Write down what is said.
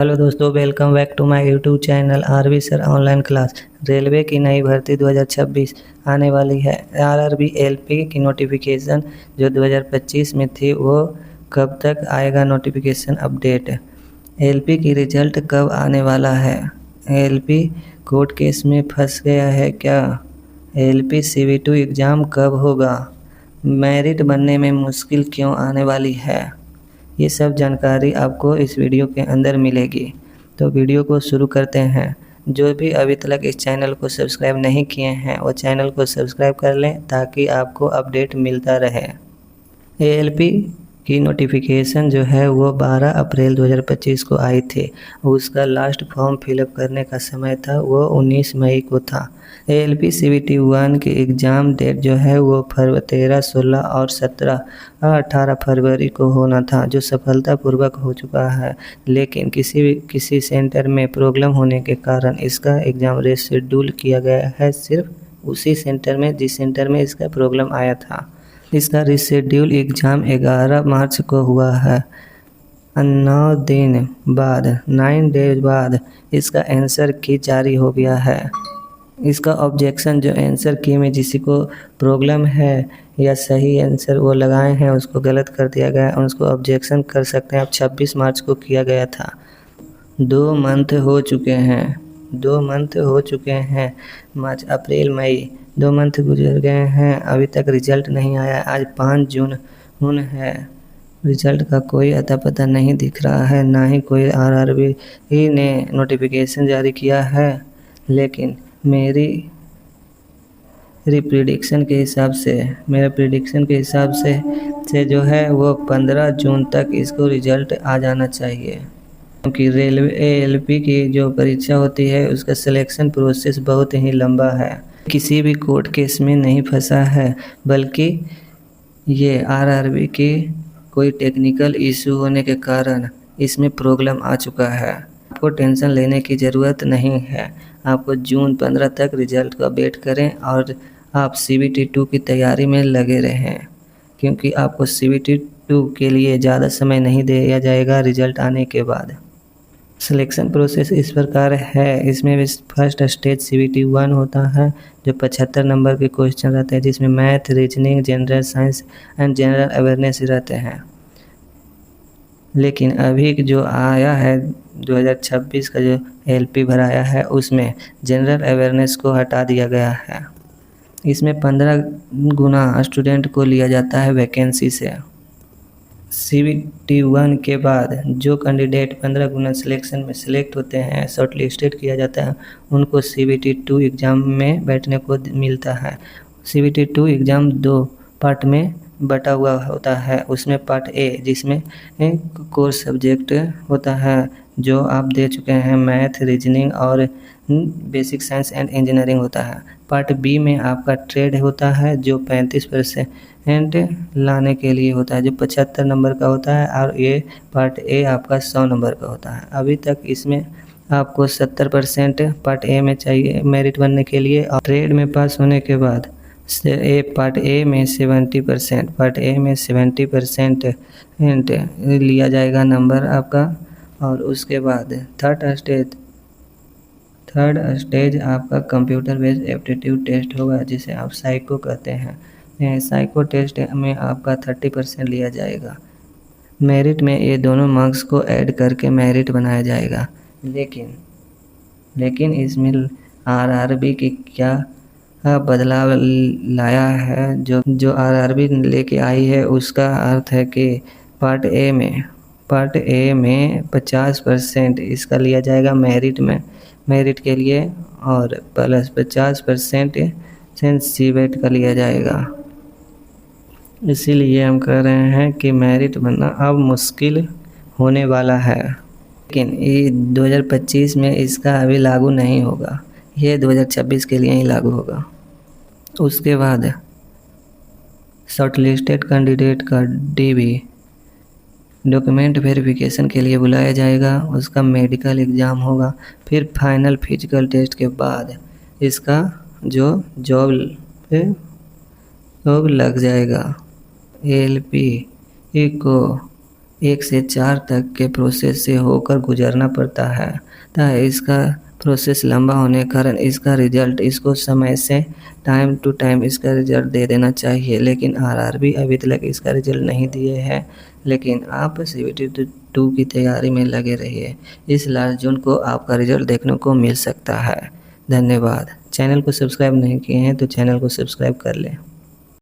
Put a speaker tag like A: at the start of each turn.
A: Hello दोस्तों, welcome back to my YouTube channel RB sir online class. Railway की नई भर्ती 2026 आने वाली है। आरआरबी एलपी की नोटिफिकेशन जो 2025 में थी वो कब तक आएगा नोटिफिकेशन अपडेट। एलपी की रिजल्ट कब आने वाला है। एलपी कोर्ट केस में फंस गया है क्या। एलपी CV2 एग्ज़ाम कब होगा। मेरिट बनने में मुश्किल क्यों आने वाली है। ये सब जानकारी आपको इस वीडियो के अंदर मिलेगी। तो वीडियो को शुरू करते हैं। जो भी अभी तक इस चैनल को सब्सक्राइब नहीं किए हैं वो चैनल को सब्सक्राइब कर लें ताकि आपको अपडेट मिलता रहे। एएलपी की नोटिफिकेशन जो है वो 12 अप्रैल 2025 को आई थी। उसका लास्ट फॉर्म फिलअप करने का समय था वो 19 मई को था। एएलपी CBT 1 की एग्ज़ाम डेट जो है वो 13, 16 और 17 18 फरवरी को होना था, जो सफलतापूर्वक हो चुका है। लेकिन किसी सेंटर में प्रॉब्लम होने के कारण इसका एग्ज़ाम रीशेड्यूल किया गया है, सिर्फ उसी सेंटर में जिस सेंटर में इसका प्रॉब्लम आया था। इसका रीशेड्यूल एग्ज़ाम 11 मार्च को हुआ है। 9 दिन बाद 9 डेज बाद इसका आंसर की जारी हो गया है। इसका ऑब्जेक्शन जो आंसर की में जिसी को प्रॉब्लम है या सही आंसर वो लगाए हैं उसको गलत कर दिया गया है, उसको ऑब्जेक्शन कर सकते हैं। अब 26 मार्च को किया गया था। 2 मंथ हो चुके हैं। 2 मंथ हो चुके हैं। मार्च, अप्रैल, मई 2 मंथ गुजर गए हैं, अभी तक रिजल्ट नहीं आया। आज 5 जून है। रिजल्ट का कोई अता पता नहीं दिख रहा है, ना ही कोई आरआरबी ने नोटिफिकेशन जारी किया है। लेकिन मेरे प्रिडिक्शन के हिसाब से जो है वो 15 जून तक इसको रिजल्ट आ जाना चाहिए, क्योंकि रेलवे एएलपी की जो परीक्षा होती है उसका सिलेक्शन प्रोसेस बहुत ही लंबा है। किसी भी कोर्ट केस में नहीं फंसा है, बल्कि ये आरआरबी की कोई टेक्निकल इशू होने के कारण इसमें प्रॉब्लम आ चुका है। आपको टेंशन लेने की ज़रूरत नहीं है। आपको जून 15 तक रिजल्ट का वेट करें और आप CBT 2 की तैयारी में लगे रहें, क्योंकि आपको CBT 2 के लिए ज़्यादा समय नहीं दिया जाएगा रिजल्ट आने के बाद। सिलेक्शन प्रोसेस इस प्रकार है। इसमें फर्स्ट स्टेज CBT 1 होता है, जो 75 नंबर के क्वेश्चन रहते हैं, जिसमें math, reasoning, general science and general awareness रहते हैं। लेकिन अभी जो आया है 2026 का जो LP भराया है उसमें जनरल अवेयरनेस को हटा दिया गया है। इसमें 15 गुना स्टूडेंट को लिया जाता है वैकेंसी से। CBT 1 के बाद जो कैंडिडेट 15 गुना सिलेक्शन में सिलेक्ट होते हैं, शॉर्ट लिस्टेड किया जाता है, उनको CBT 2 एग्ज़ाम में बैठने को मिलता है। CBT 2 एग्ज़ाम 2 पार्ट में बटा हुआ होता है। उसमें पार्ट ए जिसमें कोर्स सब्जेक्ट होता है जो आप दे चुके हैं, मैथ, रीजनिंग और बेसिक साइंस एंड इंजीनियरिंग होता है। पार्ट बी में आपका ट्रेड होता है जो 35% लाने के लिए होता है, जो 75 नंबर का होता है, और ये पार्ट ए आपका 100 नंबर का होता है। अभी तक इसमें आपको 70% पार्ट ए में चाहिए मेरिट बनने के लिए, और ट्रेड में पास होने के बाद पार्ट ए में 70% लिया जाएगा नंबर आपका। और उसके बाद थर्ड स्टेज आपका कंप्यूटर बेस्ड एप्टीट्यूड टेस्ट होगा, जिसे आप साइको कहते हैं। साइको टेस्ट में आपका 30% लिया जाएगा। मेरिट में ये दोनों मार्क्स को ऐड करके मेरिट बनाया जाएगा। लेकिन इसमें आरआरबी की क्या बदलाव लाया है, जो आरआरबी लेके आई है, उसका अर्थ है कि पार्ट ए में 50% इसका लिया जाएगा मेरिट के लिए, और प्लस 50% CBT का लिया जाएगा। इसीलिए हम कह रहे हैं कि मेरिट बनना अब मुश्किल होने वाला है। लेकिन ये 2025 में इसका अभी लागू नहीं होगा, ये 2026 के लिए ही लागू होगा। उसके बाद शॉर्टलिस्टेड कैंडिडेट का DV डॉक्यूमेंट वेरिफिकेशन के लिए बुलाया जाएगा। उसका मेडिकल एग्ज़ाम होगा, फिर फाइनल फिजिकल टेस्ट के बाद इसका जो जॉब लग जाएगा। LP को 1 से 4 तक के प्रोसेस से होकर गुजरना पड़ता है। इसका प्रोसेस लंबा होने के कारण इसका रिजल्ट इसको समय से टाइम टू टाइम इसका रिजल्ट दे देना चाहिए, लेकिन आरआरबी अभी तक इसका रिजल्ट नहीं दिए हैं। लेकिन आप सीबीटी 2 की तैयारी में लगे रहिए। इस लास्ट जून को आपका रिजल्ट देखने को मिल सकता है। धन्यवाद। चैनल को सब्सक्राइब नहीं किए हैं तो चैनल को सब्सक्राइब कर लें।